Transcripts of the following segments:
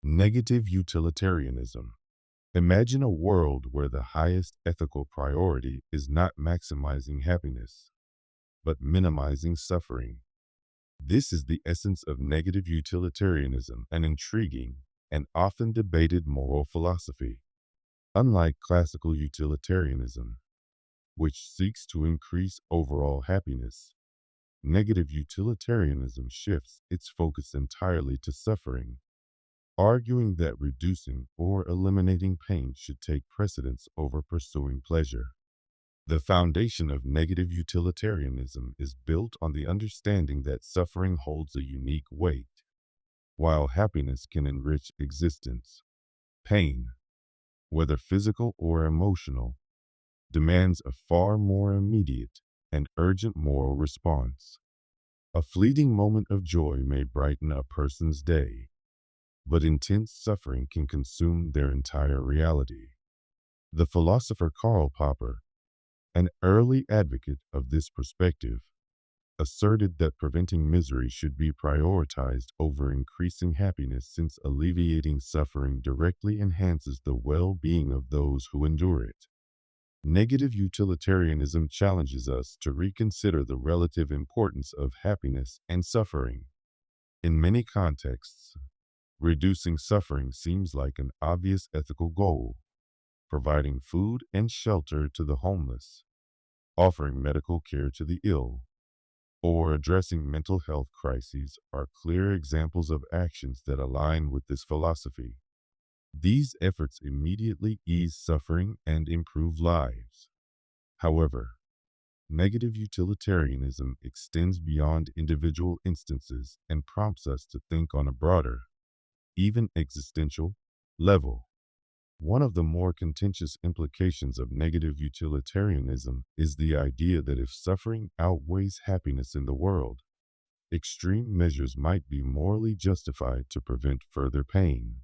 Negative utilitarianism. Imagine a world where the highest ethical priority is not maximizing happiness, but minimizing suffering. This is the essence of negative utilitarianism, an intriguing and often debated moral philosophy. Unlike classical utilitarianism, which seeks to increase overall happiness, negative utilitarianism shifts its focus entirely to suffering, arguing that reducing or eliminating pain should take precedence over pursuing pleasure. The foundation of negative utilitarianism is built on the understanding that suffering holds a unique weight. While happiness can enrich existence, pain, whether physical or emotional, demands a far more immediate and urgent moral response. A fleeting moment of joy may brighten a person's day, but intense suffering can consume their entire reality. The philosopher Karl Popper, an early advocate of this perspective, asserted that preventing misery should be prioritized over increasing happiness since alleviating suffering directly enhances the well-being of those who endure it. Negative utilitarianism challenges us to reconsider the relative importance of happiness and suffering. In many contexts, reducing suffering seems like an obvious ethical goal. Providing food and shelter to the homeless, offering medical care to the ill, or addressing mental health crises are clear examples of actions that align with this philosophy. These efforts immediately ease suffering and improve lives. However, negative utilitarianism extends beyond individual instances and prompts us to think on a broader, even existential, level. One of the more contentious implications of negative utilitarianism is the idea that if suffering outweighs happiness in the world, extreme measures might be morally justified to prevent further pain.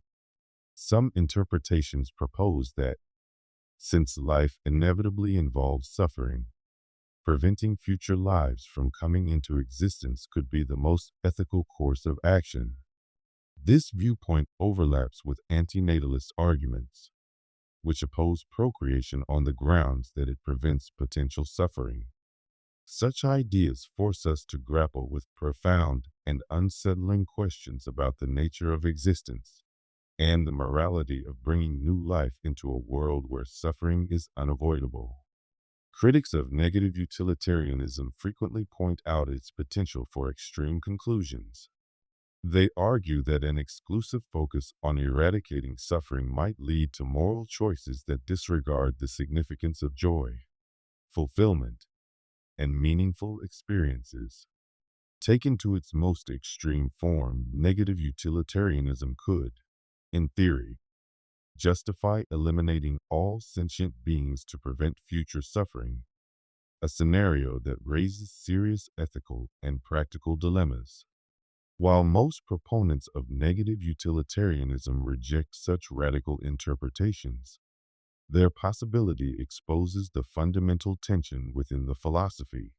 Some interpretations propose that, since life inevitably involves suffering, preventing future lives from coming into existence could be the most ethical course of action. This viewpoint overlaps with antinatalist arguments, which oppose procreation on the grounds that it prevents potential suffering. Such ideas force us to grapple with profound and unsettling questions about the nature of existence and the morality of bringing new life into a world where suffering is unavoidable. Critics of negative utilitarianism frequently point out its potential for extreme conclusions. They argue that an exclusive focus on eradicating suffering might lead to moral choices that disregard the significance of joy, fulfillment, and meaningful experiences. Taken to its most extreme form, negative utilitarianism could, in theory, justify eliminating all sentient beings to prevent future suffering, a scenario that raises serious ethical and practical dilemmas. While most proponents of negative utilitarianism reject such radical interpretations, their possibility exposes the fundamental tension within the philosophy.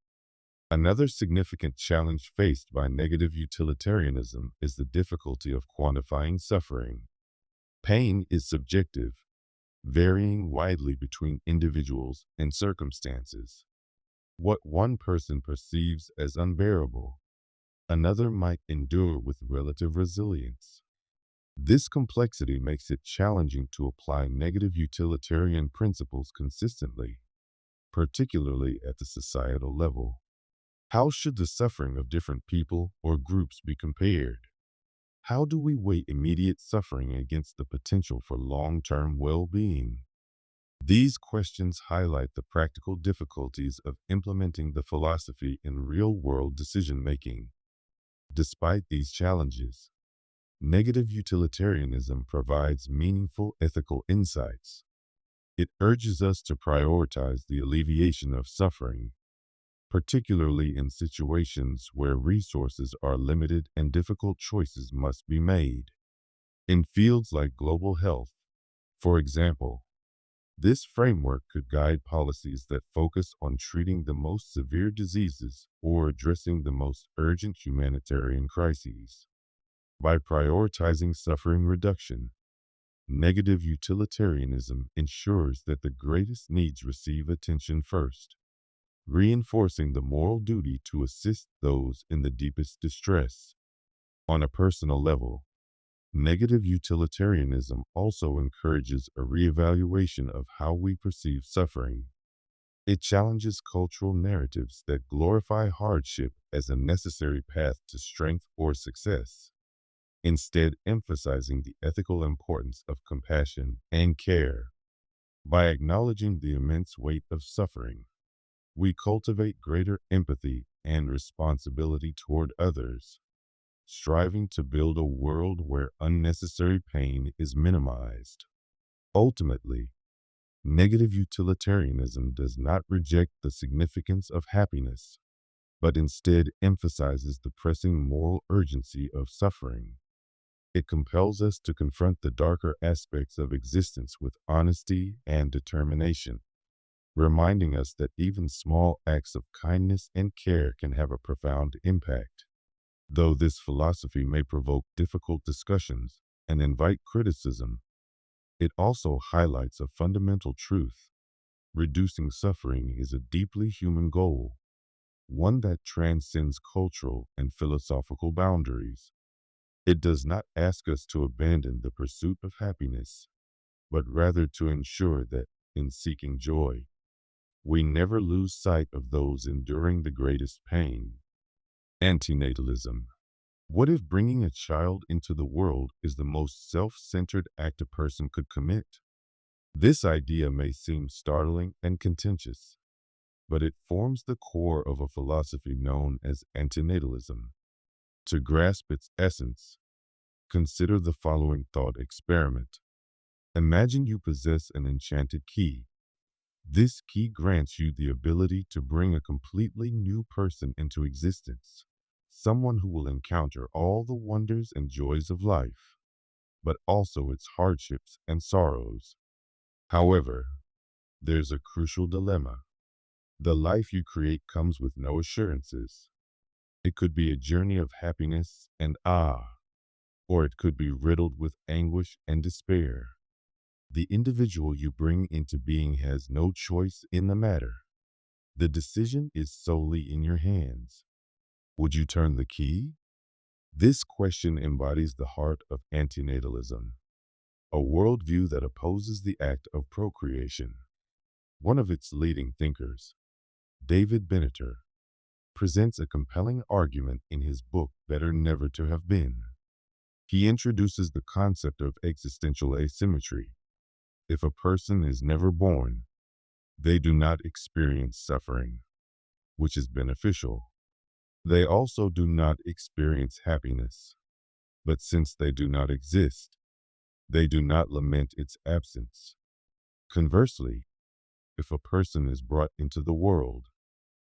Another significant challenge faced by negative utilitarianism is the difficulty of quantifying suffering. Pain is subjective, varying widely between individuals and circumstances. What one person perceives as unbearable, another might endure with relative resilience. This complexity makes it challenging to apply negative utilitarian principles consistently, particularly at the societal level. How should the suffering of different people or groups be compared? How do we weigh immediate suffering against the potential for long-term well-being? These questions highlight the practical difficulties of implementing the philosophy in real-world decision-making. Despite these challenges, negative utilitarianism provides meaningful ethical insights. It urges us to prioritize the alleviation of suffering, particularly in situations where resources are limited and difficult choices must be made. In fields like global health, for example, this framework could guide policies that focus on treating the most severe diseases or addressing the most urgent humanitarian crises. By prioritizing suffering reduction, negative utilitarianism ensures that the greatest needs receive attention first, reinforcing the moral duty to assist those in the deepest distress. On a personal level, negative utilitarianism also encourages a reevaluation of how we perceive suffering. It challenges cultural narratives that glorify hardship as a necessary path to strength or success, instead emphasizing the ethical importance of compassion and care. By acknowledging the immense weight of suffering, we cultivate greater empathy and responsibility toward others, striving to build a world where unnecessary pain is minimized. Ultimately, negative utilitarianism does not reject the significance of happiness, but instead emphasizes the pressing moral urgency of suffering. It compels us to confront the darker aspects of existence with honesty and determination, reminding us that even small acts of kindness and care can have a profound impact. Though this philosophy may provoke difficult discussions and invite criticism, it also highlights a fundamental truth. Reducing suffering is a deeply human goal, one that transcends cultural and philosophical boundaries. It does not ask us to abandon the pursuit of happiness, but rather to ensure that, in seeking joy, we never lose sight of those enduring the greatest pain. Antinatalism. What if bringing a child into the world is the most self-centered act a person could commit? This idea may seem startling and contentious, but it forms the core of a philosophy known as antinatalism. To grasp its essence, consider the following thought experiment. Imagine you possess an enchanted key. This key grants you the ability to bring a completely new person into existence, someone who will encounter all the wonders and joys of life, but also its hardships and sorrows. However, there's a crucial dilemma. The life you create comes with no assurances. It could be a journey of happiness and awe, or it could be riddled with anguish and despair. The individual you bring into being has no choice in the matter. The decision is solely in your hands. Would you turn the key? This question embodies the heart of antinatalism, a worldview that opposes the act of procreation. One of its leading thinkers, David Benneter, presents a compelling argument in his book Better Never to Have Been. He introduces the concept of existential asymmetry. If a person is never born, they do not experience suffering, which is beneficial. They also do not experience happiness. But since they do not exist, they do not lament its absence. Conversely, if a person is brought into the world,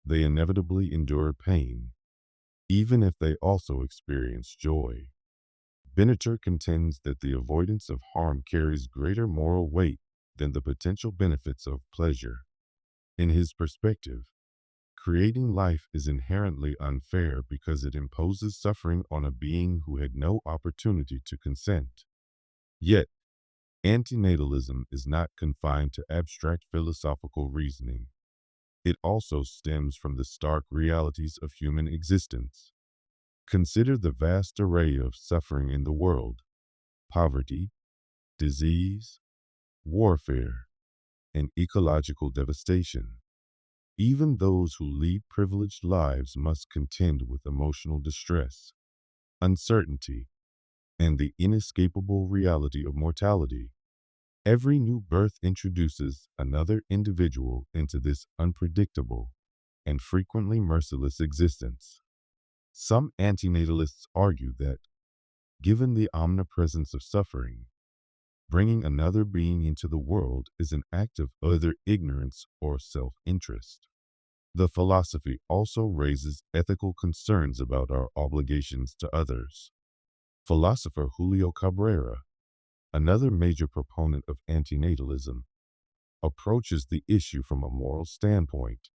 they inevitably endure pain, even if they also experience joy. Benneter contends that the avoidance of harm carries greater moral weight than the potential benefits of pleasure. In his perspective, creating life is inherently unfair because it imposes suffering on a being who had no opportunity to consent. Yet, antinatalism is not confined to abstract philosophical reasoning. It also stems from the stark realities of human existence. Consider the vast array of suffering in the world: poverty, disease, warfare, and ecological devastation. Even those who lead privileged lives must contend with emotional distress, uncertainty, and the inescapable reality of mortality. Every new birth introduces another individual into this unpredictable and frequently merciless existence. Some antinatalists argue that, given the omnipresence of suffering, bringing another being into the world is an act of either ignorance or self-interest. The philosophy also raises ethical concerns about our obligations to others. Philosopher Julio Cabrera, another major proponent of antinatalism, approaches the issue from a moral standpoint.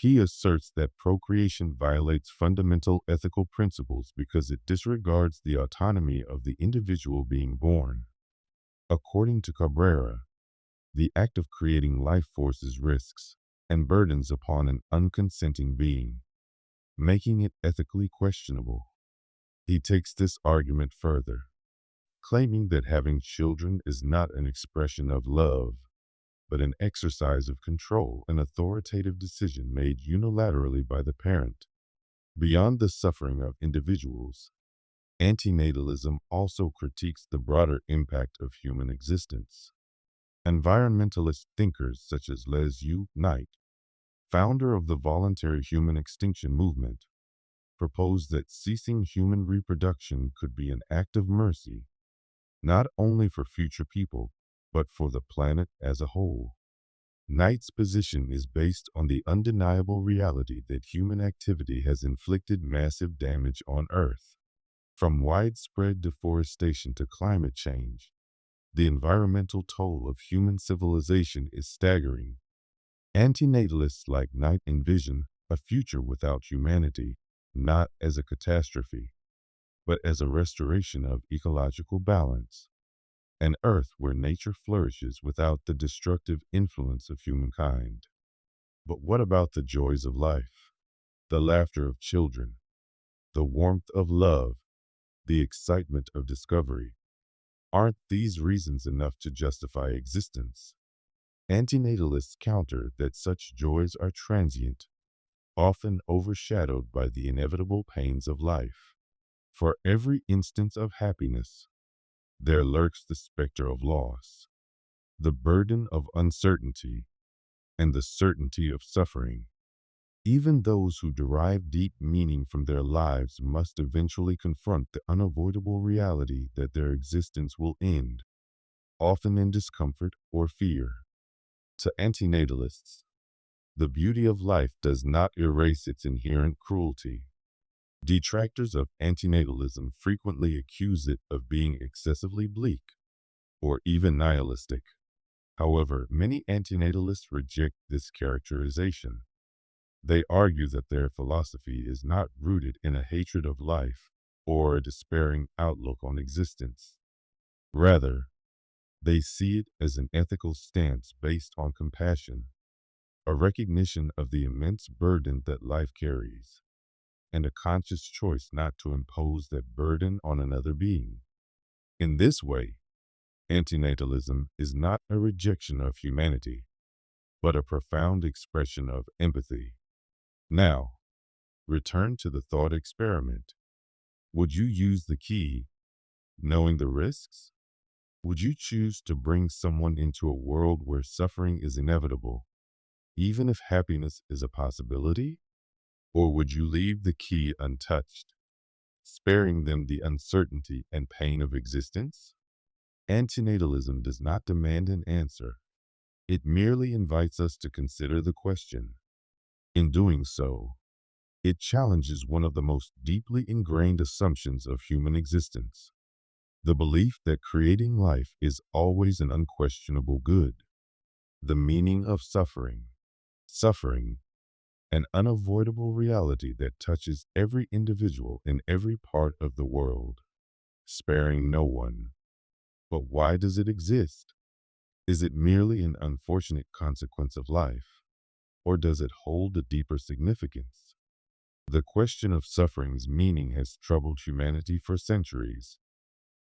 He asserts that procreation violates fundamental ethical principles because it disregards the autonomy of the individual being born. According to Cabrera, the act of creating life forces risks and burdens upon an unconsenting being, making it ethically questionable. He takes this argument further, claiming that having children is not an expression of love, but an exercise of control and authoritative decision made unilaterally by the parent. Beyond the suffering of individuals, antinatalism also critiques the broader impact of human existence. Environmentalist thinkers such as Les Knight, founder of the voluntary human extinction movement, propose that ceasing human reproduction could be an act of mercy, not only for future people, but for the planet as a whole. Knight's position is based on the undeniable reality that human activity has inflicted massive damage on Earth. From widespread deforestation to climate change, the environmental toll of human civilization is staggering. Antinatalists like Knight envision a future without humanity, not as a catastrophe, but as a restoration of ecological balance, an Earth where nature flourishes without the destructive influence of humankind. But what about the joys of life? The laughter of children, the warmth of love, the excitement of discovery. Aren't these reasons enough to justify existence? Antinatalists counter that such joys are transient, often overshadowed by the inevitable pains of life. For every instance of happiness, there lurks the specter of loss, the burden of uncertainty, and the certainty of suffering. Even those who derive deep meaning from their lives must eventually confront the unavoidable reality that their existence will end, often in discomfort or fear. To antinatalists, the beauty of life does not erase its inherent cruelty. Detractors of antinatalism frequently accuse it of being excessively bleak or even nihilistic. However, many antinatalists reject this characterization. They argue that their philosophy is not rooted in a hatred of life or a despairing outlook on existence. Rather, they see it as an ethical stance based on compassion, a recognition of the immense burden that life carries, and a conscious choice not to impose that burden on another being. In this way, antinatalism is not a rejection of humanity, but a profound expression of empathy. Now, return to the thought experiment. Would you use the key, knowing the risks? Would you choose to bring someone into a world where suffering is inevitable, even if happiness is a possibility? Or would you leave the key untouched, sparing them the uncertainty and pain of existence? Antinatalism does not demand an answer. It merely invites us to consider the question. In doing so, it challenges one of the most deeply ingrained assumptions of human existence, the belief that creating life is always an unquestionable good. The meaning of suffering, an unavoidable reality that touches every individual in every part of the world, sparing no one. But why does it exist? Is it merely an unfortunate consequence of life, or does it hold a deeper significance? The question of suffering's meaning has troubled humanity for centuries,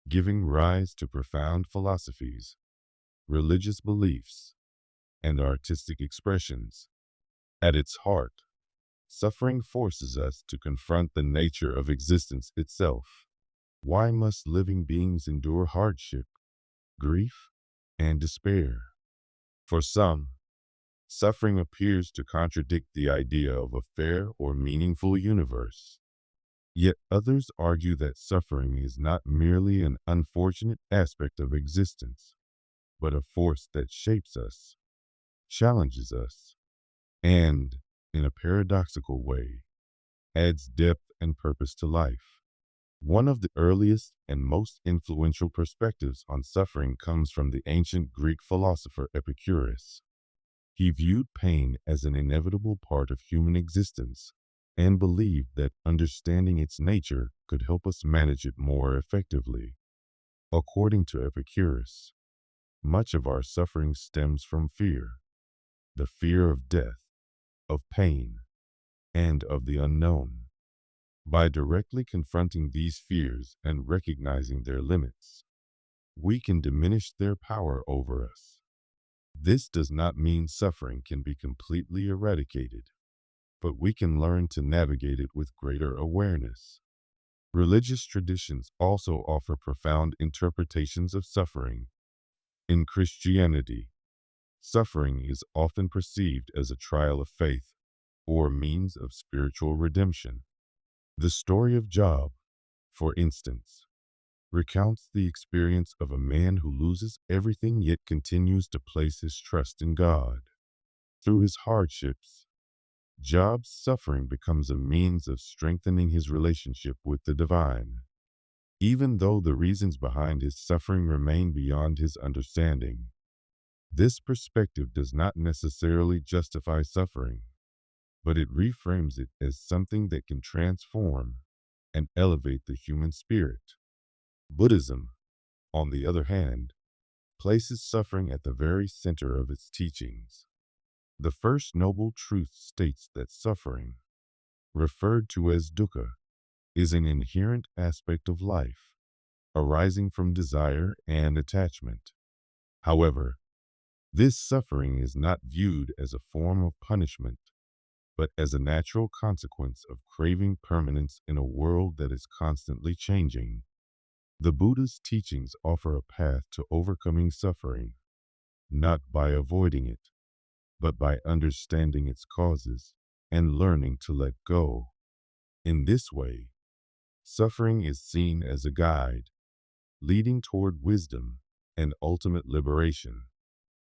giving rise to profound philosophies, religious beliefs, and artistic expressions. At its heart, suffering forces us to confront the nature of existence itself. Why must living beings endure hardship, grief, and despair? For some, suffering appears to contradict the idea of a fair or meaningful universe. Yet others argue that suffering is not merely an unfortunate aspect of existence, but a force that shapes us, challenges us, and, in a paradoxical way, adds depth and purpose to life. One of the earliest and most influential perspectives on suffering comes from the ancient Greek philosopher Epicurus. He viewed pain as an inevitable part of human existence and believed that understanding its nature could help us manage it more effectively. According to Epicurus, much of our suffering stems from fear, the fear of death, of pain, and of the unknown. By directly confronting these fears and recognizing their limits, we can diminish their power over us. This does not mean suffering can be completely eradicated, but we can learn to navigate it with greater awareness. Religious traditions also offer profound interpretations of suffering. In Christianity, suffering is often perceived as a trial of faith or a means of spiritual redemption. The story of Job, for instance, recounts the experience of a man who loses everything yet continues to place his trust in God. Through his hardships, Job's suffering becomes a means of strengthening his relationship with the divine. Even though the reasons behind his suffering remain beyond his understanding, this perspective does not necessarily justify suffering, but it reframes it as something that can transform and elevate the human spirit. Buddhism, on the other hand, places suffering at the very center of its teachings. The First Noble Truth states that suffering, referred to as dukkha, is an inherent aspect of life, arising from desire and attachment. However, this suffering is not viewed as a form of punishment, but as a natural consequence of craving permanence in a world that is constantly changing. The Buddha's teachings offer a path to overcoming suffering, not by avoiding it, but by understanding its causes and learning to let go. In this way, suffering is seen as a guide, leading toward wisdom and ultimate liberation.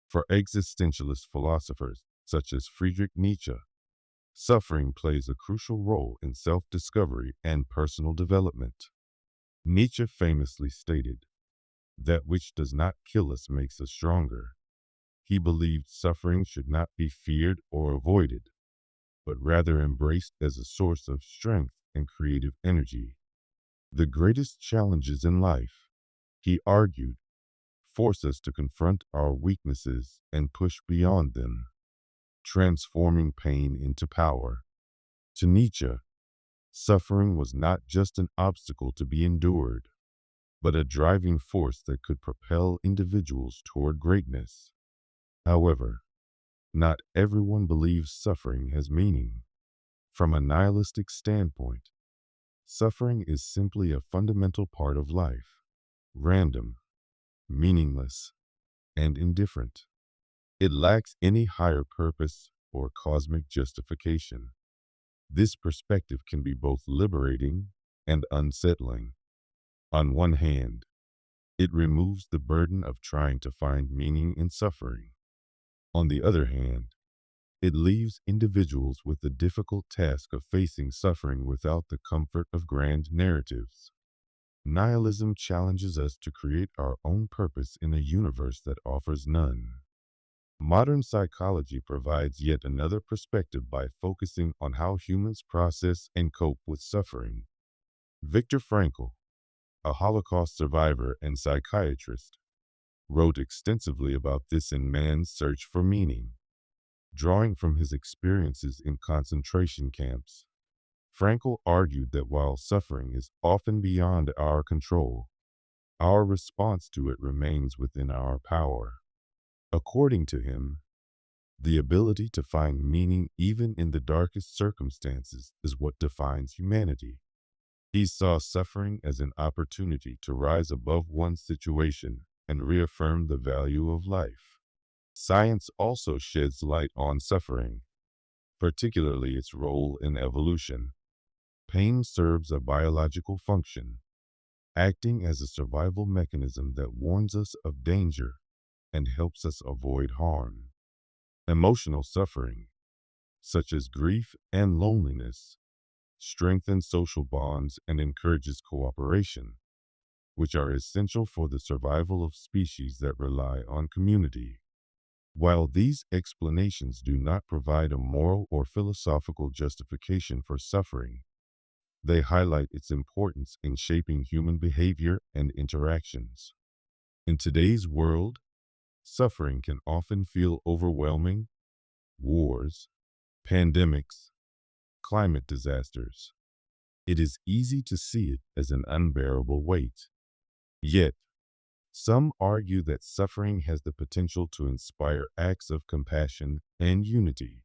For existentialist philosophers such as Friedrich Nietzsche, suffering plays a crucial role in self-discovery and personal development. Nietzsche famously stated, "That which does not kill us makes us stronger." He believed suffering should not be feared or avoided, but rather embraced as a source of strength and creative energy. The greatest challenges in life, he argued, force us to confront our weaknesses and push beyond them, transforming pain into power. To Nietzsche, suffering was not just an obstacle to be endured, but a driving force that could propel individuals toward greatness. However, not everyone believes suffering has meaning. From a nihilistic standpoint, suffering is simply a fundamental part of life, random, meaningless, and indifferent. It lacks any higher purpose or cosmic justification. This perspective can be both liberating and unsettling. On one hand, it removes the burden of trying to find meaning in suffering. On the other hand, it leaves individuals with the difficult task of facing suffering without the comfort of grand narratives. Nihilism challenges us to create our own purpose in a universe that offers none. Modern psychology provides yet another perspective by focusing on how humans process and cope with suffering. Viktor Frankl, a Holocaust survivor and psychiatrist, wrote extensively about this in Man's Search for Meaning. Drawing from his experiences in concentration camps, Frankl argued that while suffering is often beyond our control, our response to it remains within our power. According to him, the ability to find meaning even in the darkest circumstances is what defines humanity. He saw suffering as an opportunity to rise above one's situation and reaffirm the value of life. Science also sheds light on suffering, particularly its role in evolution. Pain serves a biological function, acting as a survival mechanism that warns us of danger and helps us avoid harm. Emotional suffering, such as grief and loneliness, strengthens social bonds and encourages cooperation, which are essential for the survival of species that rely on community. While these explanations do not provide a moral or philosophical justification for suffering, they highlight its importance in shaping human behavior and interactions. In today's world, suffering can often feel overwhelming. Wars, pandemics, climate disasters. It is easy to see it as an unbearable weight. Yet, some argue that suffering has the potential to inspire acts of compassion and unity.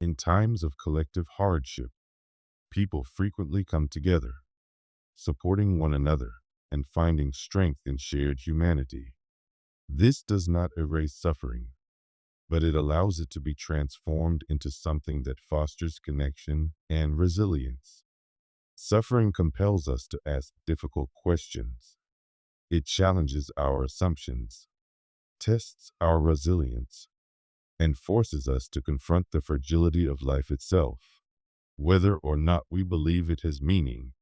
In times of collective hardship, people frequently come together, supporting one another and finding strength in shared humanity. This does not erase suffering, but it allows it to be transformed into something that fosters connection and resilience. Suffering compels us to ask difficult questions. It challenges our assumptions, tests our resilience, and forces us to confront the fragility of life itself. Whether or not we believe it has meaning,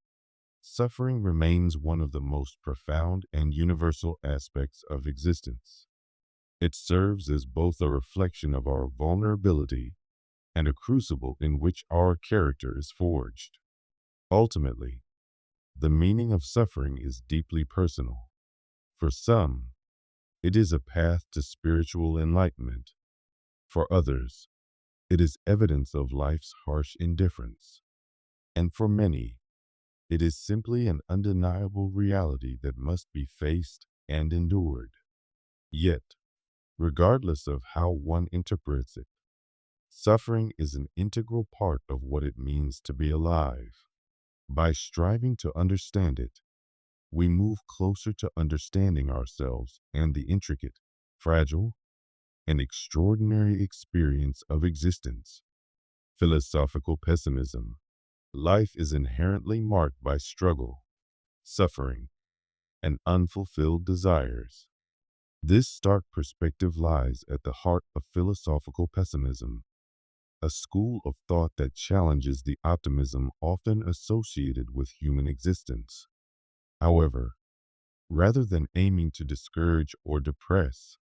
suffering remains one of the most profound and universal aspects of existence. It serves as both a reflection of our vulnerability and a crucible in which our character is forged. Ultimately, the meaning of suffering is deeply personal. For some, it is a path to spiritual enlightenment. For others, it is evidence of life's harsh indifference. And for many, it is simply an undeniable reality that must be faced and endured. Yet, regardless of how one interprets it, suffering is an integral part of what it means to be alive. By striving to understand it, we move closer to understanding ourselves and the intricate, fragile, and extraordinary experience of existence. Philosophical pessimism. Life is inherently marked by struggle, suffering, and unfulfilled desires. This stark perspective lies at the heart of philosophical pessimism, a school of thought that challenges the optimism often associated with human existence. However, rather than aiming to discourage or depress,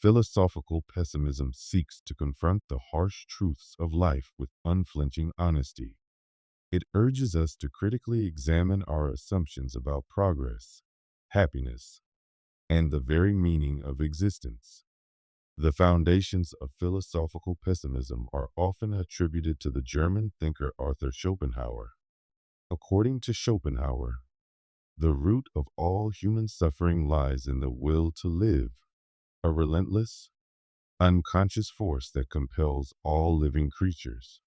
philosophical pessimism seeks to confront the harsh truths of life with unflinching honesty. It urges us to critically examine our assumptions about progress, happiness, and the very meaning of existence. The foundations of philosophical pessimism are often attributed to the German thinker Arthur Schopenhauer. According to Schopenhauer, the root of all human suffering lies in the will to live, a relentless, unconscious force that compels all living creatures.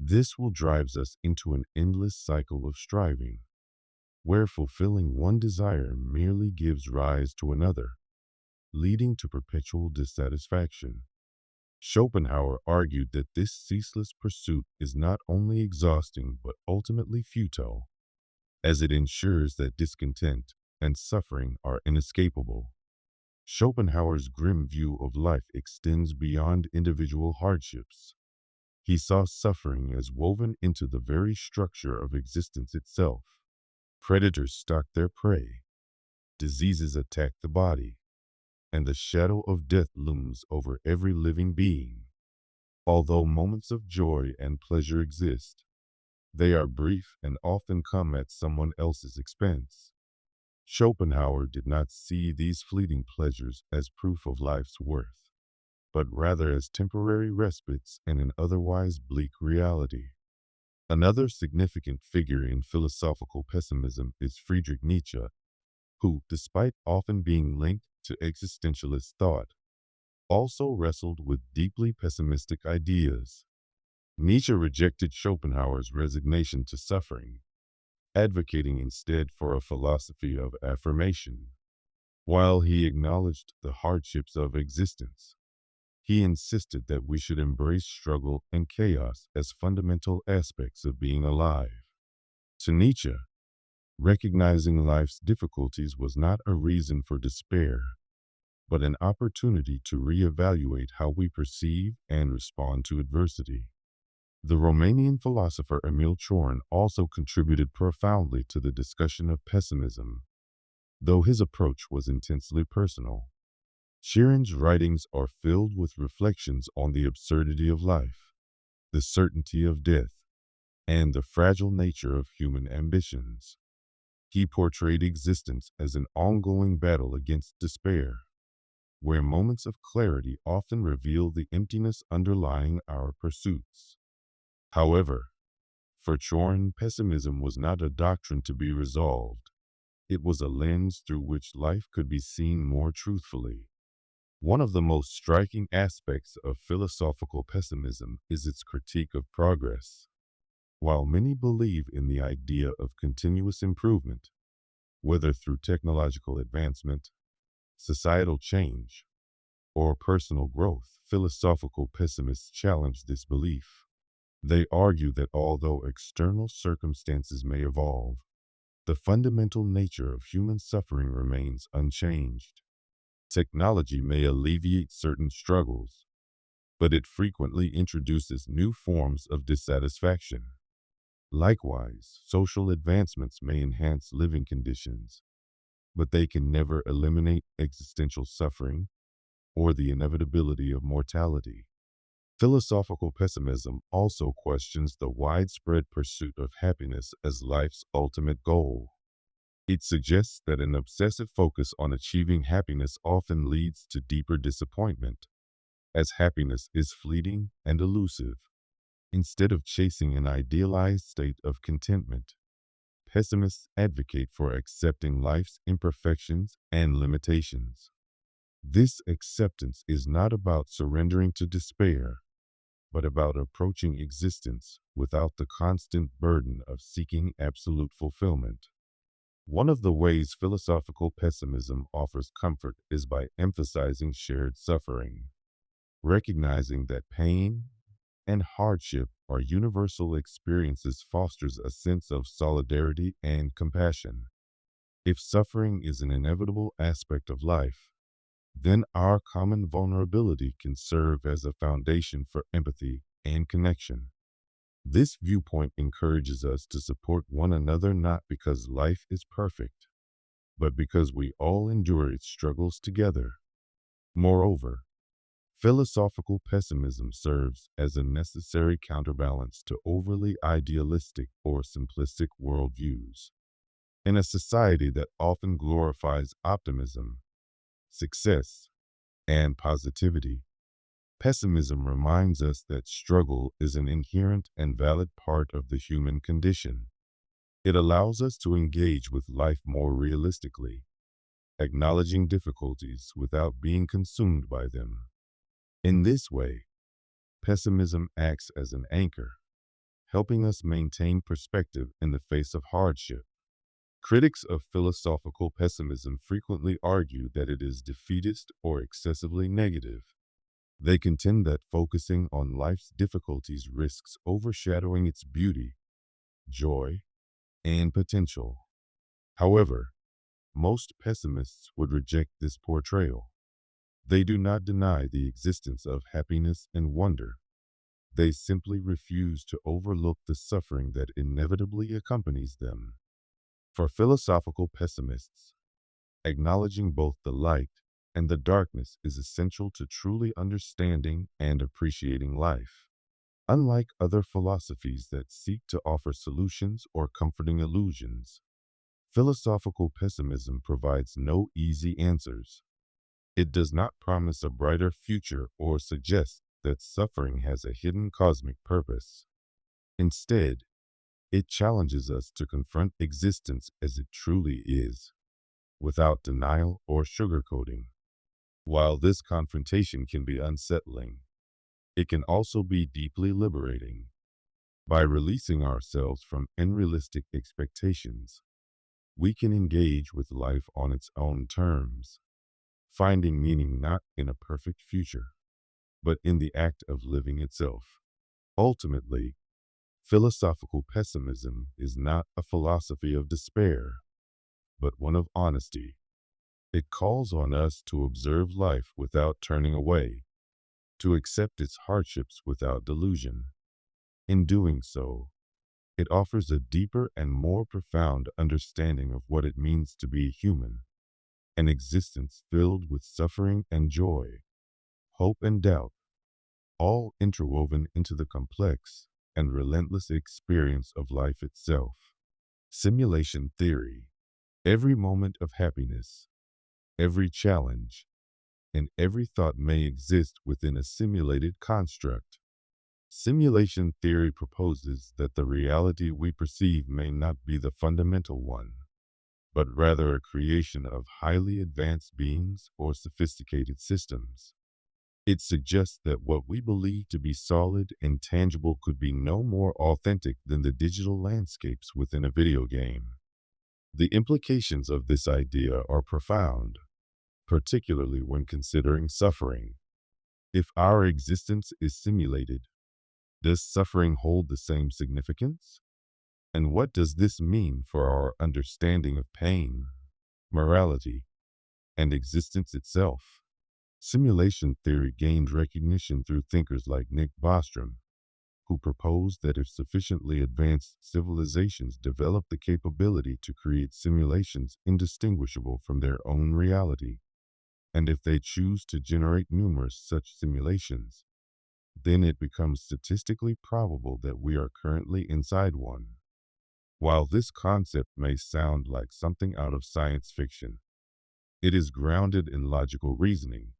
This will drive us into an endless cycle of striving, where fulfilling one desire merely gives rise to another, leading to perpetual dissatisfaction. Schopenhauer argued that this ceaseless pursuit is not only exhausting but ultimately futile, as it ensures that discontent and suffering are inescapable. Schopenhauer's grim view of life extends beyond individual hardships. He saw suffering as woven into the very structure of existence itself. Predators stalk their prey, diseases attack the body, and the shadow of death looms over every living being. Although moments of joy and pleasure exist, they are brief and often come at someone else's expense. Schopenhauer did not see these fleeting pleasures as proof of life's worth, but rather as temporary respites in an otherwise bleak reality. Another significant figure in philosophical pessimism is Friedrich Nietzsche, who, despite often being linked to existentialist thought, also wrestled with deeply pessimistic ideas. Nietzsche rejected Schopenhauer's resignation to suffering, advocating instead for a philosophy of affirmation. While he acknowledged the hardships of existence, he insisted that we should embrace struggle and chaos as fundamental aspects of being alive. To Nietzsche, recognizing life's difficulties was not a reason for despair, but an opportunity to reevaluate how we perceive and respond to adversity. The Romanian philosopher Emil Cioran also contributed profoundly to the discussion of pessimism, though his approach was intensely personal. Sheeran's writings are filled with reflections on the absurdity of life, the certainty of death, and the fragile nature of human ambitions. He portrayed existence as an ongoing battle against despair, where moments of clarity often reveal the emptiness underlying our pursuits. However, for Chorin, pessimism was not a doctrine to be resolved. It was a lens through which life could be seen more truthfully. One of the most striking aspects of philosophical pessimism is its critique of progress. While many believe in the idea of continuous improvement, whether through technological advancement, societal change, or personal growth, philosophical pessimists challenge this belief. They argue that although external circumstances may evolve, the fundamental nature of human suffering remains unchanged. Technology may alleviate certain struggles, but it frequently introduces new forms of dissatisfaction. Likewise, social advancements may enhance living conditions, but they can never eliminate existential suffering or the inevitability of mortality. Philosophical pessimism also questions the widespread pursuit of happiness as life's ultimate goal. It suggests that an obsessive focus on achieving happiness often leads to deeper disappointment, as happiness is fleeting and elusive. Instead of chasing an idealized state of contentment, pessimists advocate for accepting life's imperfections and limitations. This acceptance is not about surrendering to despair, but about approaching existence without the constant burden of seeking absolute fulfillment. One of the ways philosophical pessimism offers comfort is by emphasizing shared suffering, recognizing that pain and hardship are universal experiences fosters a sense of solidarity and compassion. If suffering is an inevitable aspect of life, then our common vulnerability can serve as a foundation for empathy and connection. This viewpoint encourages us to support one another not because life is perfect, but because we all endure its struggles together. Moreover, philosophical pessimism serves as a necessary counterbalance to overly idealistic or simplistic worldviews. In a society that often glorifies optimism, success, and positivity, pessimism reminds us that struggle is an inherent and valid part of the human condition. It allows us to engage with life more realistically, acknowledging difficulties without being consumed by them. In this way, pessimism acts as an anchor, helping us maintain perspective in the face of hardship. Critics of philosophical pessimism frequently argue that it is defeatist or excessively negative. They contend that focusing on life's difficulties risks overshadowing its beauty, joy, and potential. However, most pessimists would reject this portrayal. They do not deny the existence of happiness and wonder. They simply refuse to overlook the suffering that inevitably accompanies them. For philosophical pessimists, acknowledging both the light and the darkness is essential to truly understanding and appreciating life. Unlike other philosophies that seek to offer solutions or comforting illusions, philosophical pessimism provides no easy answers. It does not promise a brighter future or suggest that suffering has a hidden cosmic purpose. Instead, it challenges us to confront existence as it truly is, without denial or sugarcoating. While this confrontation can be unsettling, it can also be deeply liberating. By releasing ourselves from unrealistic expectations, we can engage with life on its own terms, finding meaning not in a perfect future, but in the act of living itself. Ultimately, philosophical pessimism is not a philosophy of despair, but one of honesty. It calls on us to observe life without turning away, to accept its hardships without delusion. In doing so, it offers a deeper and more profound understanding of what it means to be human. an existence filled with suffering and joy, hope and doubt, all interwoven into the complex and relentless experience of life itself. Simulation theory. Every moment of happiness, every challenge, and every thought may exist within a simulated construct. Simulation theory proposes that the reality we perceive may not be the fundamental one, but rather a creation of highly advanced beings or sophisticated systems. It suggests that what we believe to be solid and tangible could be no more authentic than the digital landscapes within a video game. The implications of this idea are profound, particularly when considering suffering. If our existence is simulated, does suffering hold the same significance? And what does this mean for our understanding of pain, morality, and existence itself? Simulation theory gained recognition through thinkers like Nick Bostrom, who proposed that if sufficiently advanced civilizations develop the capability to create simulations indistinguishable from their own reality, and if they choose to generate numerous such simulations, then it becomes statistically probable that we are currently inside one. While this concept may sound like something out of science fiction, it is grounded in logical reasoning,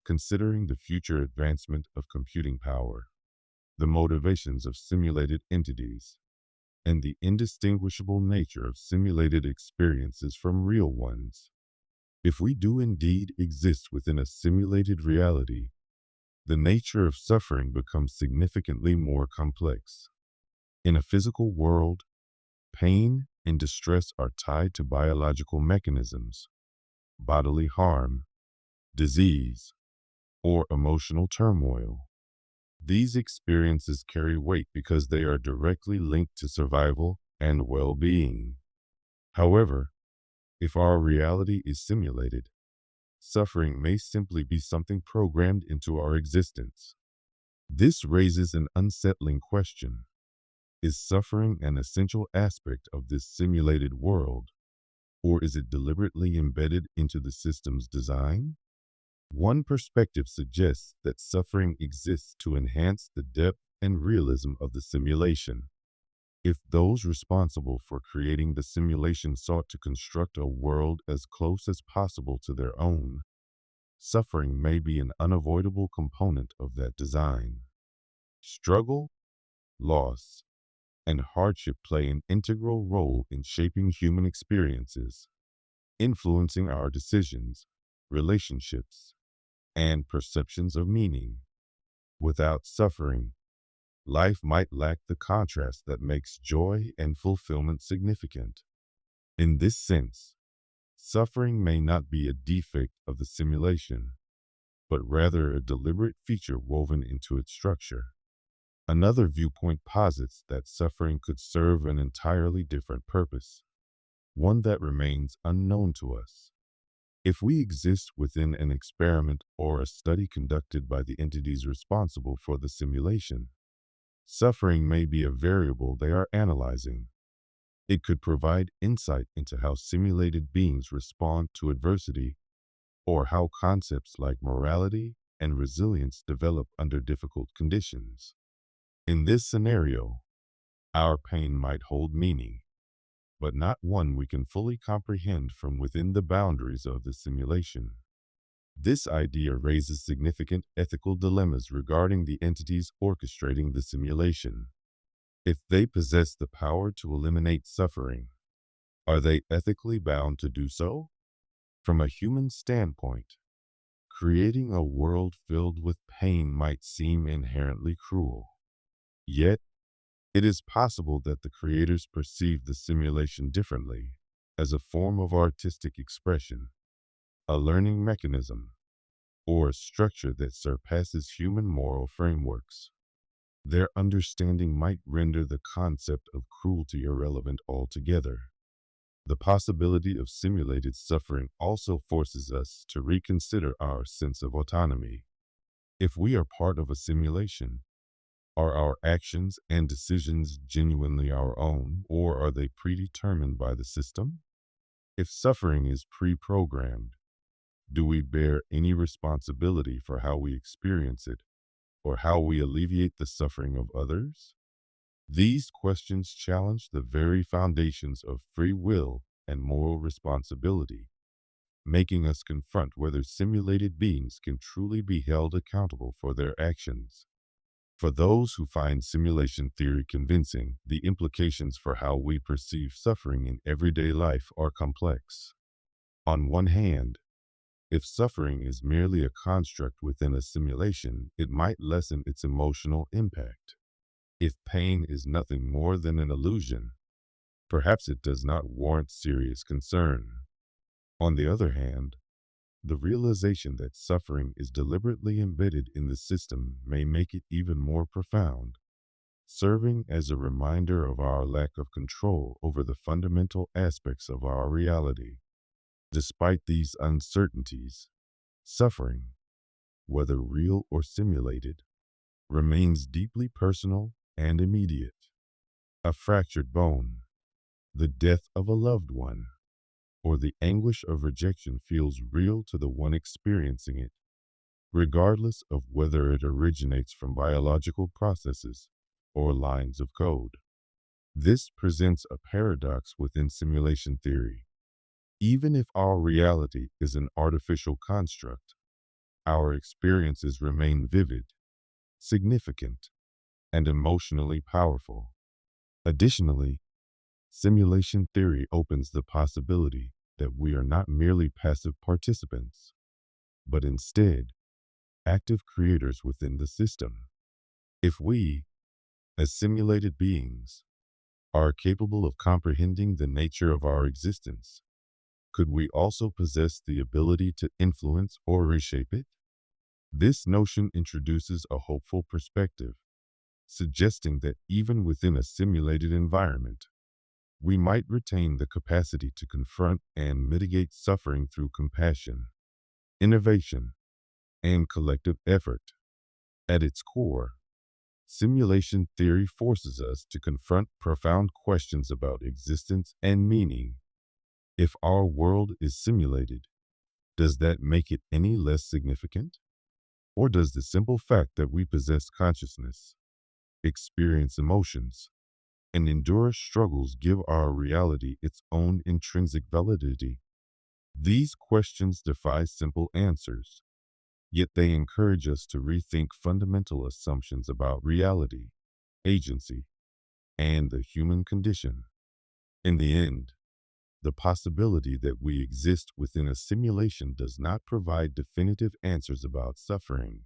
considering the future advancement of computing power, the motivations of simulated entities, and the indistinguishable nature of simulated experiences from real ones. If we do indeed exist within a simulated reality, the nature of suffering becomes significantly more complex. In a physical world, pain and distress are tied to biological mechanisms, bodily harm, disease, or emotional turmoil. These experiences carry weight because they are directly linked to survival and well-being. However, if our reality is simulated, suffering may simply be something programmed into our existence. This raises an unsettling question. Is suffering an essential aspect of this simulated world, or is it deliberately embedded into the system's design? One perspective suggests that suffering exists to enhance the depth and realism of the simulation. If those responsible for creating the simulation sought to construct a world as close as possible to their own, suffering may be an unavoidable component of that design. Struggle, loss, and hardship play an integral role in shaping human experiences, influencing our decisions, relationships, and perceptions of meaning. Without suffering, life might lack the contrast that makes joy and fulfillment significant. In this sense, suffering may not be a defect of the simulation, but rather a deliberate feature woven into its structure. Another viewpoint posits that suffering could serve an entirely different purpose, one that remains unknown to us. If we exist within an experiment or a study conducted by the entities responsible for the simulation, suffering may be a variable they are analyzing. It could provide insight into how simulated beings respond to adversity, or how concepts like morality and resilience develop under difficult conditions. In this scenario, our pain might hold meaning, but not one we can fully comprehend from within the boundaries of the simulation. This idea raises significant ethical dilemmas regarding the entities orchestrating the simulation. If they possess the power to eliminate suffering, are they ethically bound to do so? From a human standpoint, creating a world filled with pain might seem inherently cruel. Yet, it is possible that the creators perceive the simulation differently, as a form of artistic expression, a learning mechanism, or a structure that surpasses human moral frameworks. Their understanding might render the concept of cruelty irrelevant altogether. The possibility of simulated suffering also forces us to reconsider our sense of autonomy. If we are part of a simulation, are our actions and decisions genuinely our own, or are they predetermined by the system? If suffering is pre-programmed, do we bear any responsibility for how we experience it or how we alleviate the suffering of others? These questions challenge the very foundations of free will and moral responsibility, making us confront whether simulated beings can truly be held accountable for their actions. For those who find simulation theory convincing, the implications for how we perceive suffering in everyday life are complex. On one hand, if suffering is merely a construct within a simulation, it might lessen its emotional impact. If pain is nothing more than an illusion, perhaps it does not warrant serious concern. On the other hand, the realization that suffering is deliberately embedded in the system may make it even more profound, serving as a reminder of our lack of control over the fundamental aspects of our reality. Despite these uncertainties, suffering, whether real or simulated, remains deeply personal and immediate. A fractured bone, the death of a loved one, or the anguish of rejection feels real to the one experiencing it, regardless of whether it originates from biological processes or lines of code. This presents a paradox within simulation theory. Even if our reality is an artificial construct, our experiences remain vivid, significant, and emotionally powerful. Additionally, simulation theory opens the possibility that we are not merely passive participants, but instead active creators within the system. If we, as simulated beings, are capable of comprehending the nature of our existence, could we also possess the ability to influence or reshape it? This notion introduces a hopeful perspective, suggesting that even within a simulated environment, we might retain the capacity to confront and mitigate suffering through compassion, innovation, and collective effort. At its core, simulation theory forces us to confront profound questions about existence and meaning. If our world is simulated, does that make it any less significant? Or does the simple fact that we possess consciousness, experience emotions, and endure struggles give our reality its own intrinsic validity? These questions defy simple answers, yet they encourage us to rethink fundamental assumptions about reality, agency, and the human condition. In the end, the possibility that we exist within a simulation does not provide definitive answers about suffering.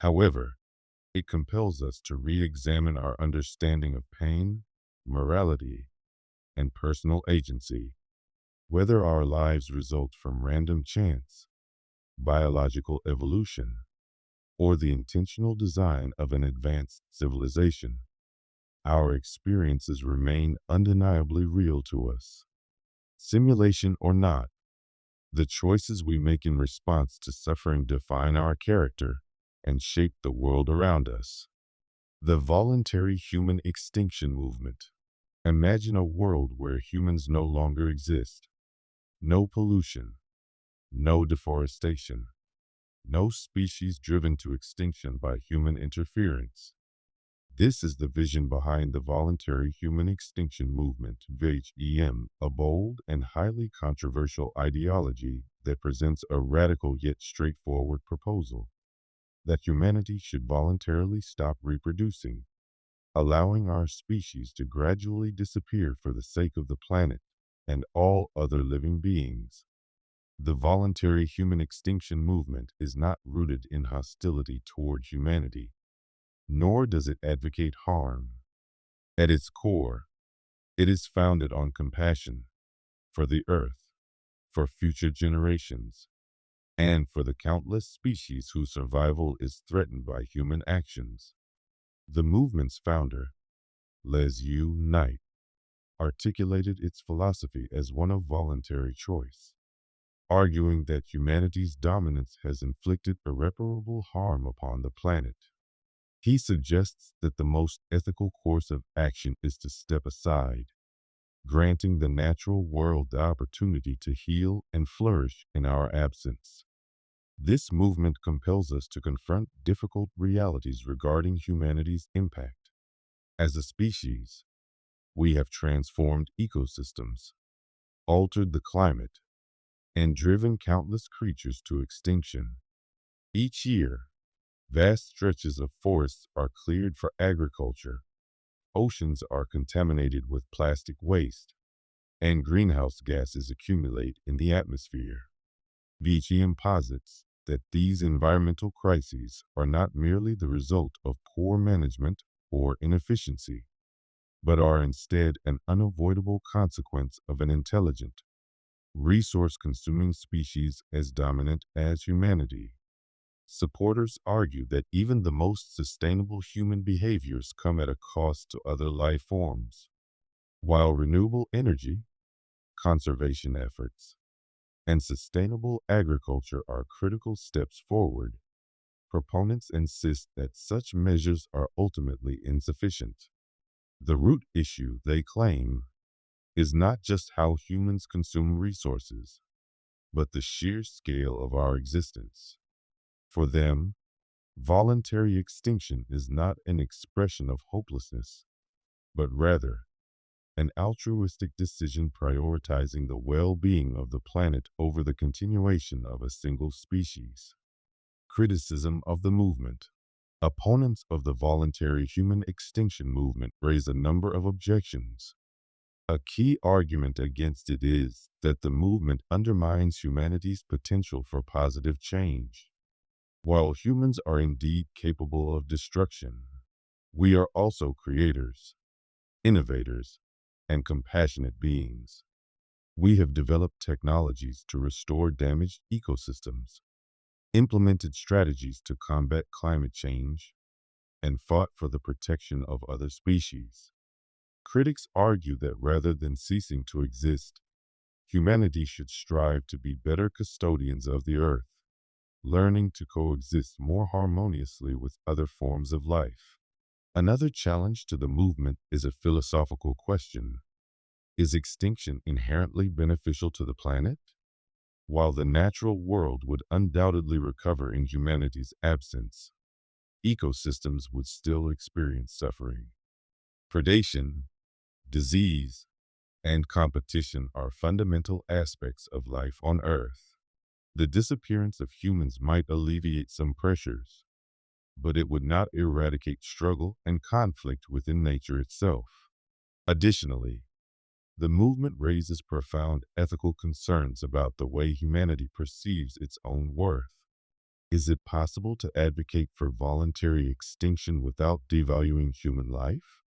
However, it compels us to re-examine our understanding of pain, morality, and personal agency. Whether our lives result from random chance, biological evolution, or the intentional design of an advanced civilization, our experiences remain undeniably real to us. Simulation or not, the choices we make in response to suffering define our character and shape the world around us. The voluntary human extinction movement. Imagine a world where humans no longer exist. No pollution, no deforestation, no species driven to extinction by human interference. This is the vision behind the voluntary human extinction movement, VHEM, a bold and highly controversial ideology that presents a radical yet straightforward proposal that humanity should voluntarily stop reproducing, allowing our species to gradually disappear for the sake of the planet and all other living beings. The voluntary human extinction movement is not rooted in hostility toward humanity, nor does it advocate harm. At its core, it is founded on compassion for the earth, for future generations, and for the countless species whose survival is threatened by human actions. The movement's founder, Les Knight, articulated its philosophy as one of voluntary choice, arguing that humanity's dominance has inflicted irreparable harm upon the planet. He suggests that the most ethical course of action is to step aside, granting the natural world the opportunity to heal and flourish in our absence. This movement compels us to confront difficult realities regarding humanity's impact. As a species, we have transformed ecosystems, altered the climate, and driven countless creatures to extinction. Each year, vast stretches of forests are cleared for agriculture, oceans are contaminated with plastic waste, and greenhouse gases accumulate in the atmosphere. VGM posits that these environmental crises are not merely the result of poor management or inefficiency, but are instead an unavoidable consequence of an intelligent, resource-consuming species as dominant as humanity. Supporters argue that even the most sustainable human behaviors come at a cost to other life forms. While renewable energy, conservation efforts, and sustainable agriculture are critical steps forward, proponents insist that such measures are ultimately insufficient. The root issue, they claim, is not just how humans consume resources, but the sheer scale of our existence. For them, voluntary extinction is not an expression of hopelessness, but rather an altruistic decision prioritizing the well-being of the planet over the continuation of a single species. Criticism of the movement. Opponents of the voluntary human extinction movement raise a number of objections. A key argument against it is that the movement undermines humanity's potential for positive change. While humans are indeed capable of destruction, we are also creators, innovators, and compassionate beings. We have developed technologies to restore damaged ecosystems, implemented strategies to combat climate change, and fought for the protection of other species. Critics argue that rather than ceasing to exist, humanity should strive to be better custodians of the earth, learning to coexist more harmoniously with other forms of life. Another challenge to the movement is a philosophical question. Is extinction inherently beneficial to the planet? While the natural world would undoubtedly recover in humanity's absence, ecosystems would still experience suffering. Predation, disease, and competition are fundamental aspects of life on Earth. The disappearance of humans might alleviate some pressures, but it would not eradicate struggle and conflict within nature itself. Additionally, the movement raises profound ethical concerns about the way humanity perceives its own worth. Is it possible to advocate for voluntary extinction without devaluing human life?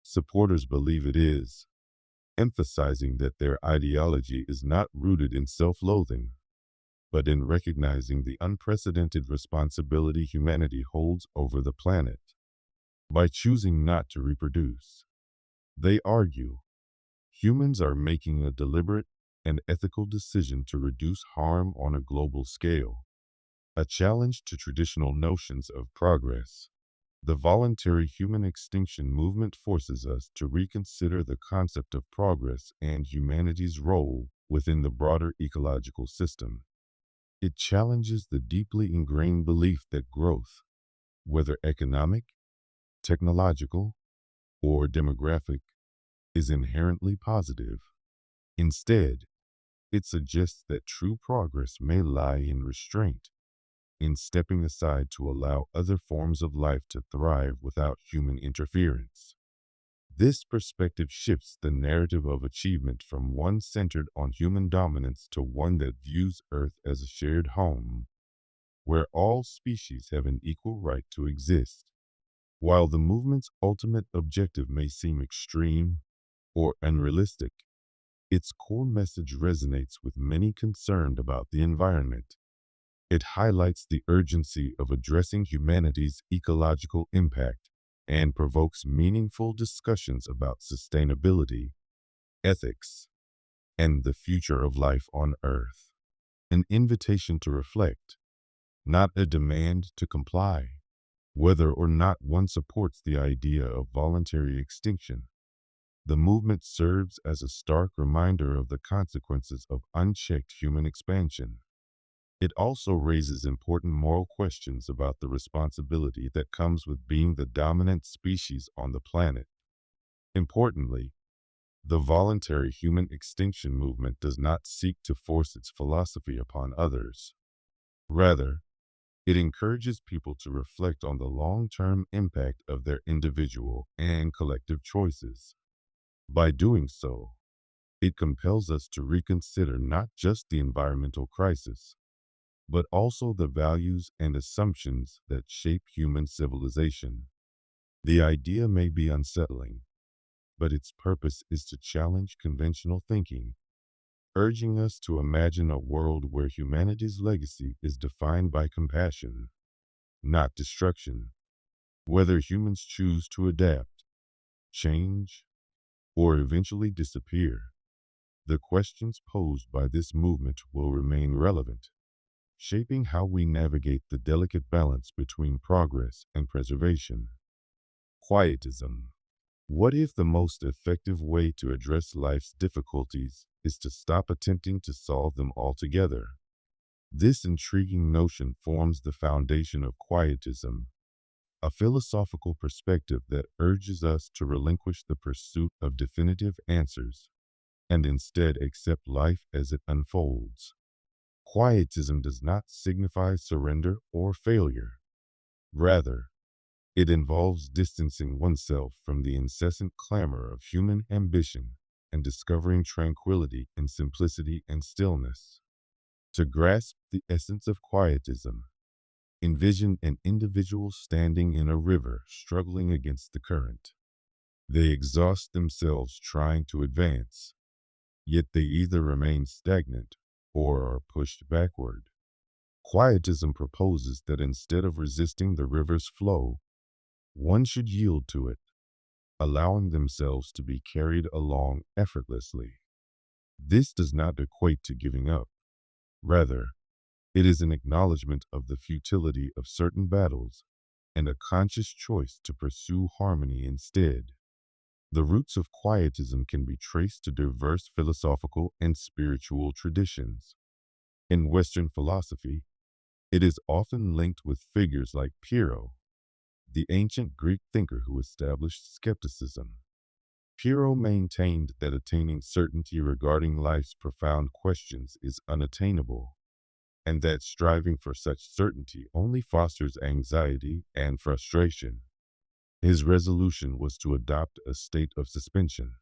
Supporters believe it is, emphasizing that their ideology is not rooted in self-loathing, but in recognizing the unprecedented responsibility humanity holds over the planet. By choosing not to reproduce, they argue, humans are making a deliberate and ethical decision to reduce harm on a global scale, a challenge to traditional notions of progress. The voluntary human extinction movement forces us to reconsider the concept of progress and humanity's role within the broader ecological system. It challenges the deeply ingrained belief that growth, whether economic, technological, or demographic, is inherently positive. Instead, it suggests that true progress may lie in restraint, in stepping aside to allow other forms of life to thrive without human interference. This perspective shifts the narrative of achievement from one centered on human dominance to one that views Earth as a shared home, where all species have an equal right to exist. While the movement's ultimate objective may seem extreme or unrealistic, its core message resonates with many concerned about the environment. It highlights the urgency of addressing humanity's ecological impact and provokes meaningful discussions about sustainability, ethics, and the future of life on Earth. An invitation to reflect, not a demand to comply, whether or not one supports the idea of voluntary extinction. The movement serves as a stark reminder of the consequences of unchecked human expansion. It also raises important moral questions about the responsibility that comes with being the dominant species on the planet. Importantly, the voluntary human extinction movement does not seek to force its philosophy upon others. Rather, it encourages people to reflect on the long-term impact of their individual and collective choices. By doing so, it compels us to reconsider not just the environmental crisis, but also the values and assumptions that shape human civilization. The idea may be unsettling, but its purpose is to challenge conventional thinking, urging us to imagine a world where humanity's legacy is defined by compassion, not destruction. Whether humans choose to adapt, change, or eventually disappear, the questions posed by this movement will remain relevant, shaping how we navigate the delicate balance between progress and preservation. Quietism. What if the most effective way to address life's difficulties is to stop attempting to solve them altogether? This intriguing notion forms the foundation of quietism, a philosophical perspective that urges us to relinquish the pursuit of definitive answers and instead accept life as it unfolds. Quietism does not signify surrender or failure. Rather, it involves distancing oneself from the incessant clamor of human ambition and discovering tranquility in simplicity and stillness. To grasp the essence of quietism, envision an individual standing in a river struggling against the current. They exhaust themselves trying to advance, yet they either remain stagnant or are pushed backward. Quietism proposes that instead of resisting the river's flow, one should yield to it, allowing themselves to be carried along effortlessly. This does not equate to giving up. Rather, it is an acknowledgement of the futility of certain battles and a conscious choice to pursue harmony instead. The roots of quietism can be traced to diverse philosophical and spiritual traditions. In Western philosophy, it is often linked with figures like Pyrrho, the ancient Greek thinker who established skepticism. Pyrrho maintained that attaining certainty regarding life's profound questions is unattainable, and that striving for such certainty only fosters anxiety and frustration. His resolution was to adopt a state of suspension,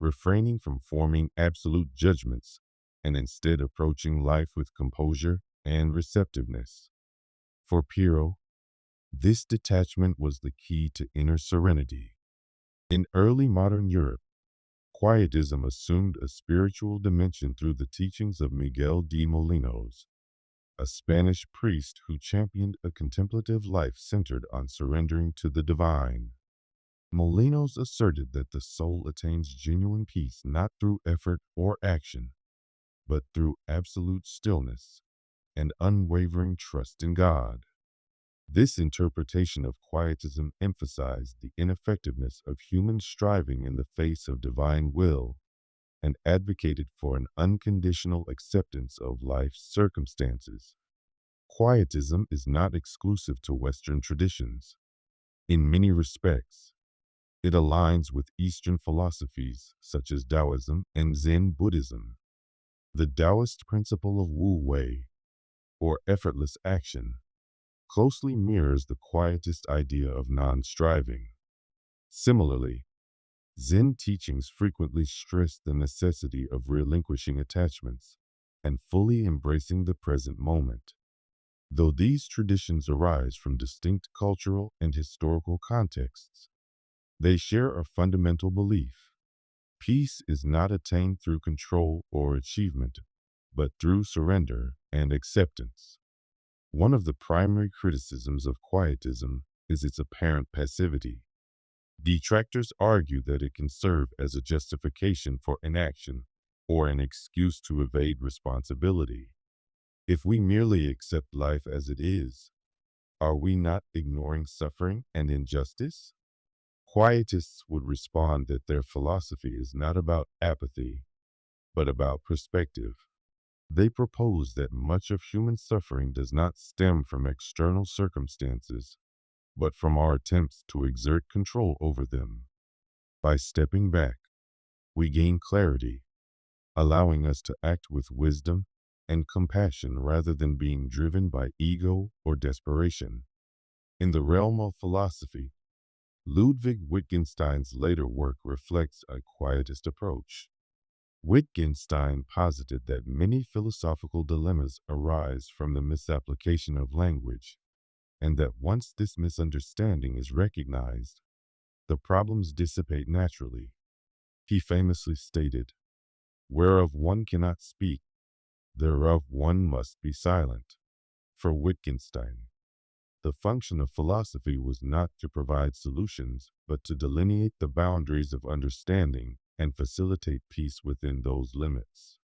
refraining from forming absolute judgments and instead approaching life with composure and receptiveness. For Pyrrho, this detachment was the key to inner serenity. In early modern Europe, quietism assumed a spiritual dimension through the teachings of Miguel de Molinos, a Spanish priest who championed a contemplative life centered on surrendering to the divine. Molinos asserted that the soul attains genuine peace not through effort or action, but through absolute stillness and unwavering trust in God. This interpretation of quietism emphasized the ineffectiveness of human striving in the face of divine will and advocated for an unconditional acceptance of life's circumstances. Quietism is not exclusive to Western traditions. In many respects, it aligns with Eastern philosophies such as Taoism and Zen Buddhism. The Taoist principle of Wu Wei, or effortless action, closely mirrors the quietist idea of non-striving. Similarly, Zen teachings frequently stress the necessity of relinquishing attachments and fully embracing the present moment. Though these traditions arise from distinct cultural and historical contexts, they share a fundamental belief. Peace is not attained through control or achievement, but through surrender and acceptance. One of the primary criticisms of quietism is its apparent passivity. Detractors argue that it can serve as a justification for inaction or an excuse to evade responsibility. If we merely accept life as it is, are we not ignoring suffering and injustice? Quietists would respond that their philosophy is not about apathy, but about perspective. They propose that much of human suffering does not stem from external circumstances, but from our attempts to exert control over them. By stepping back, we gain clarity, allowing us to act with wisdom and compassion rather than being driven by ego or desperation. In the realm of philosophy, Ludwig Wittgenstein's later work reflects a quietist approach. Wittgenstein posited that many philosophical dilemmas arise from the misapplication of language, and that once this misunderstanding is recognized, the problems dissipate naturally. He famously stated, "Whereof one cannot speak, thereof one must be silent." For Wittgenstein, the function of philosophy was not to provide solutions, but to delineate the boundaries of understanding and facilitate peace within those limits.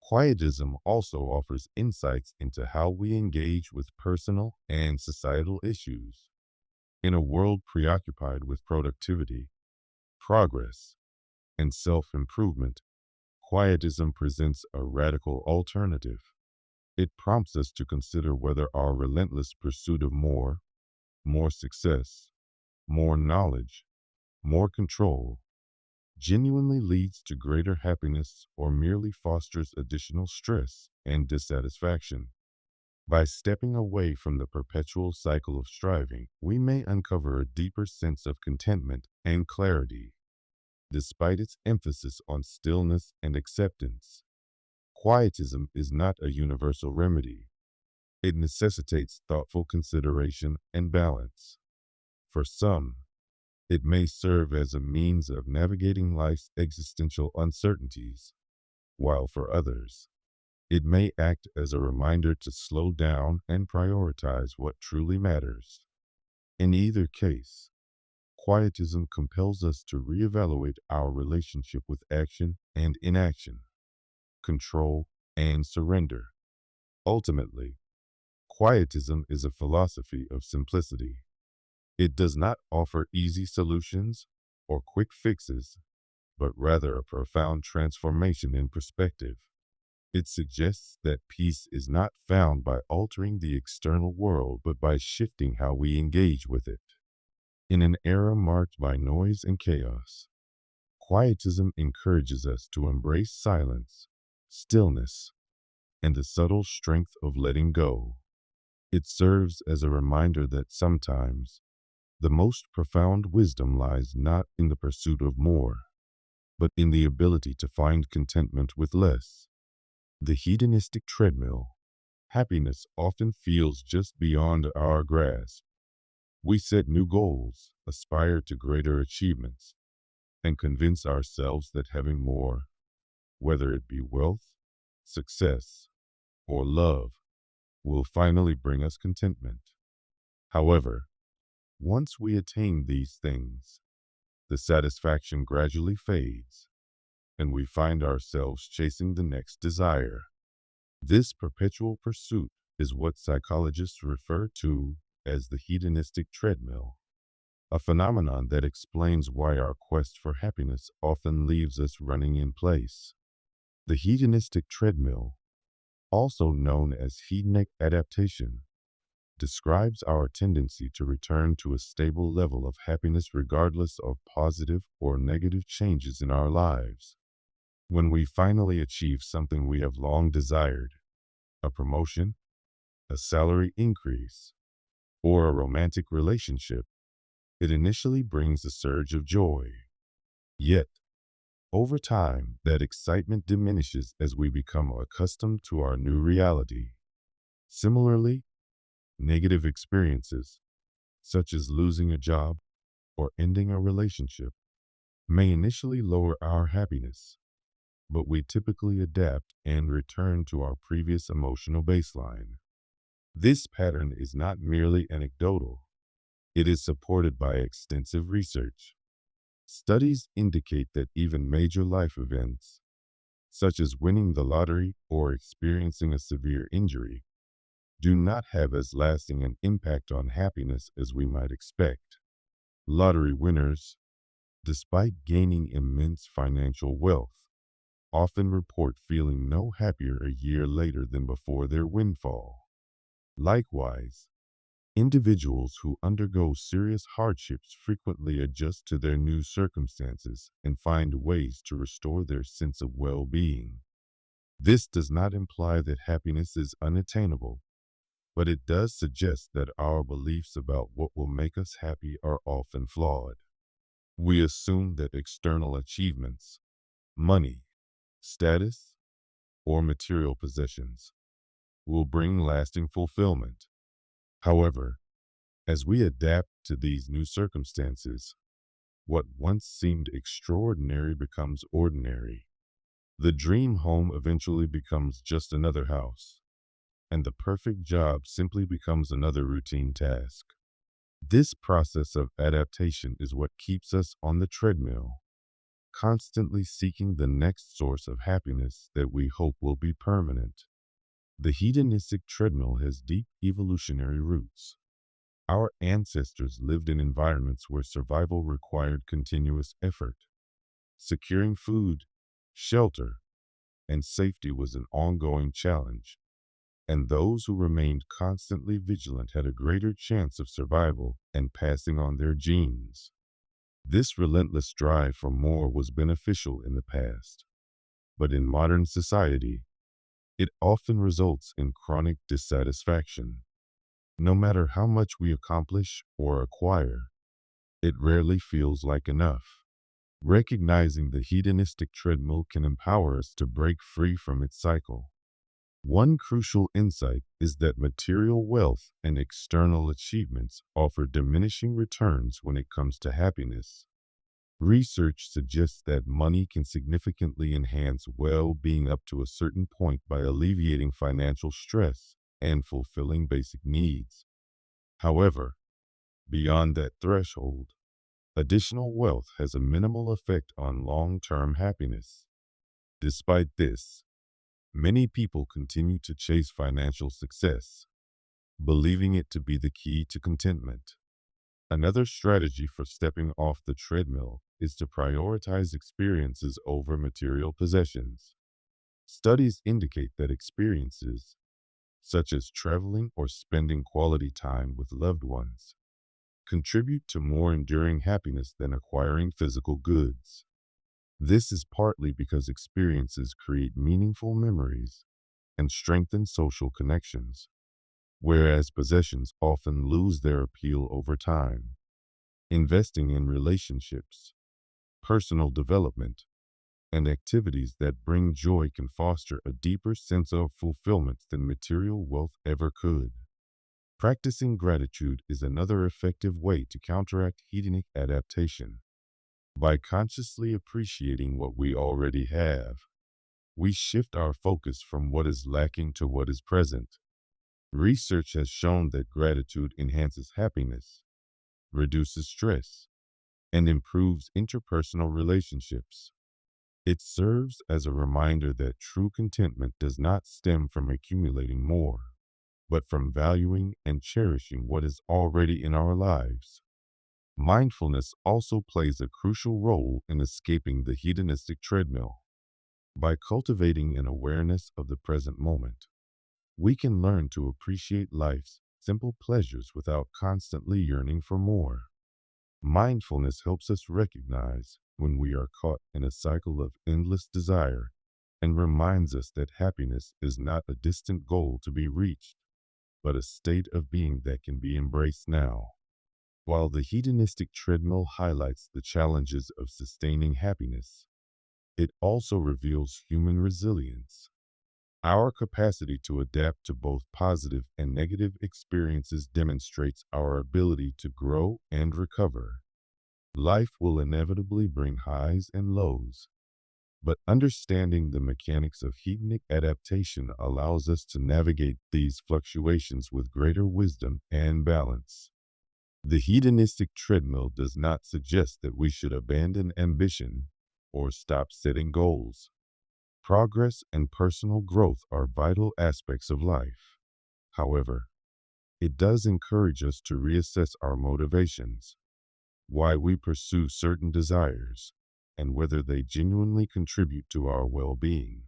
Quietism also offers insights into how we engage with personal and societal issues. In a world preoccupied with productivity, progress, and self improvement, quietism presents a radical alternative. It prompts us to consider whether our relentless pursuit of more success, more knowledge, more control, genuinely leads to greater happiness or merely fosters additional stress and dissatisfaction. By stepping away from the perpetual cycle of striving, we may uncover a deeper sense of contentment and clarity. Despite its emphasis on stillness and acceptance, quietism is not a universal remedy. It necessitates thoughtful consideration and balance. For some, it may serve as a means of navigating life's existential uncertainties, while for others, it may act as a reminder to slow down and prioritize what truly matters. In either case, quietism compels us to reevaluate our relationship with action and inaction, control and surrender. Ultimately, quietism is a philosophy of simplicity. It does not offer easy solutions or quick fixes, but rather a profound transformation in perspective. It suggests that peace is not found by altering the external world, but by shifting how we engage with it. In an era marked by noise and chaos, quietism encourages us to embrace silence, stillness, and the subtle strength of letting go. It serves as a reminder that sometimes the most profound wisdom lies not in the pursuit of more, but in the ability to find contentment with less. The hedonistic treadmill, happiness often feels just beyond our grasp. We set new goals, aspire to greater achievements, and convince ourselves that having more, whether it be wealth, success, or love, will finally bring us contentment. However, once we attain these things, the satisfaction gradually fades, and we find ourselves chasing the next desire. This perpetual pursuit is what psychologists refer to as the hedonistic treadmill, a phenomenon that explains why our quest for happiness often leaves us running in place. The hedonistic treadmill, also known as hedonic adaptation, describes our tendency to return to a stable level of happiness regardless of positive or negative changes in our lives. When we finally achieve something we have long desired, a promotion, a salary increase, or a romantic relationship, it initially brings a surge of joy. Yet, over time, that excitement diminishes as we become accustomed to our new reality. Similarly, negative experiences, such as losing a job or ending a relationship, may initially lower our happiness, but we typically adapt and return to our previous emotional baseline. This pattern is not merely anecdotal, it is supported by extensive research. Studies indicate that even major life events, such as winning the lottery or experiencing a severe injury, do not have as lasting an impact on happiness as we might expect. Lottery winners, despite gaining immense financial wealth, often report feeling no happier a year later than before their windfall. Likewise, individuals who undergo serious hardships frequently adjust to their new circumstances and find ways to restore their sense of well-being. This does not imply that happiness is unattainable, but it does suggest that our beliefs about what will make us happy are often flawed. We assume that external achievements, money, status, or material possessions will bring lasting fulfillment. However, as we adapt to these new circumstances, what once seemed extraordinary becomes ordinary. The dream home eventually becomes just another house, and the perfect job simply becomes another routine task. This process of adaptation is what keeps us on the treadmill, constantly seeking the next source of happiness that we hope will be permanent. The hedonistic treadmill has deep evolutionary roots. Our ancestors lived in environments where survival required continuous effort. Securing food, shelter, and safety was an ongoing challenge, and those who remained constantly vigilant had a greater chance of survival and passing on their genes. This relentless drive for more was beneficial in the past, but in modern society, it often results in chronic dissatisfaction. No matter how much we accomplish or acquire, it rarely feels like enough. Recognizing the hedonistic treadmill can empower us to break free from its cycle. One crucial insight is that material wealth and external achievements offer diminishing returns when it comes to happiness. Research suggests that money can significantly enhance well-being up to a certain point by alleviating financial stress and fulfilling basic needs. However, beyond that threshold, additional wealth has a minimal effect on long-term happiness. Despite this, many people continue to chase financial success, believing it to be the key to contentment. Another strategy for stepping off the treadmill is to prioritize experiences over material possessions. Studies indicate that experiences, such as traveling or spending quality time with loved ones, contribute to more enduring happiness than acquiring physical goods. This is partly because experiences create meaningful memories and strengthen social connections, whereas possessions often lose their appeal over time. Investing in relationships, personal development, and activities that bring joy can foster a deeper sense of fulfillment than material wealth ever could. Practicing gratitude is another effective way to counteract hedonic adaptation. By consciously appreciating what we already have, we shift our focus from what is lacking to what is present. Research has shown that gratitude enhances happiness, reduces stress, and improves interpersonal relationships. It serves as a reminder that true contentment does not stem from accumulating more, but from valuing and cherishing what is already in our lives. Mindfulness also plays a crucial role in escaping the hedonistic treadmill. By cultivating an awareness of the present moment, we can learn to appreciate life's simple pleasures without constantly yearning for more. Mindfulness helps us recognize when we are caught in a cycle of endless desire and reminds us that happiness is not a distant goal to be reached, but a state of being that can be embraced now. While the hedonistic treadmill highlights the challenges of sustaining happiness, it also reveals human resilience. Our capacity to adapt to both positive and negative experiences demonstrates our ability to grow and recover. Life will inevitably bring highs and lows, but understanding the mechanics of hedonic adaptation allows us to navigate these fluctuations with greater wisdom and balance. The hedonistic treadmill does not suggest that we should abandon ambition or stop setting goals. Progress and personal growth are vital aspects of life. However, it does encourage us to reassess our motivations. why we pursue certain desires, and whether they genuinely contribute to our well-being.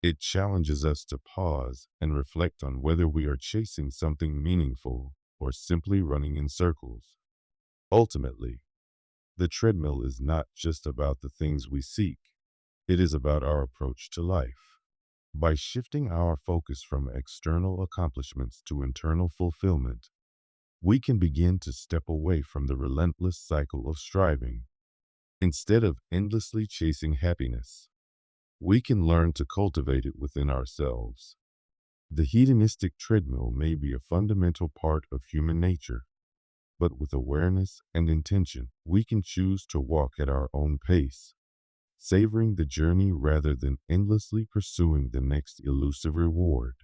It challenges us to pause and reflect on whether we are chasing something meaningful or simply running in circles. Ultimately, the treadmill is not just about the things we seek, it is about our approach to life. By shifting our focus from external accomplishments to internal fulfillment, we can begin to step away from the relentless cycle of striving. Instead of endlessly chasing happiness, we can learn to cultivate it within ourselves. The hedonistic treadmill may be a fundamental part of human nature, but with awareness and intention, we can choose to walk at our own pace, savoring the journey rather than endlessly pursuing the next elusive reward.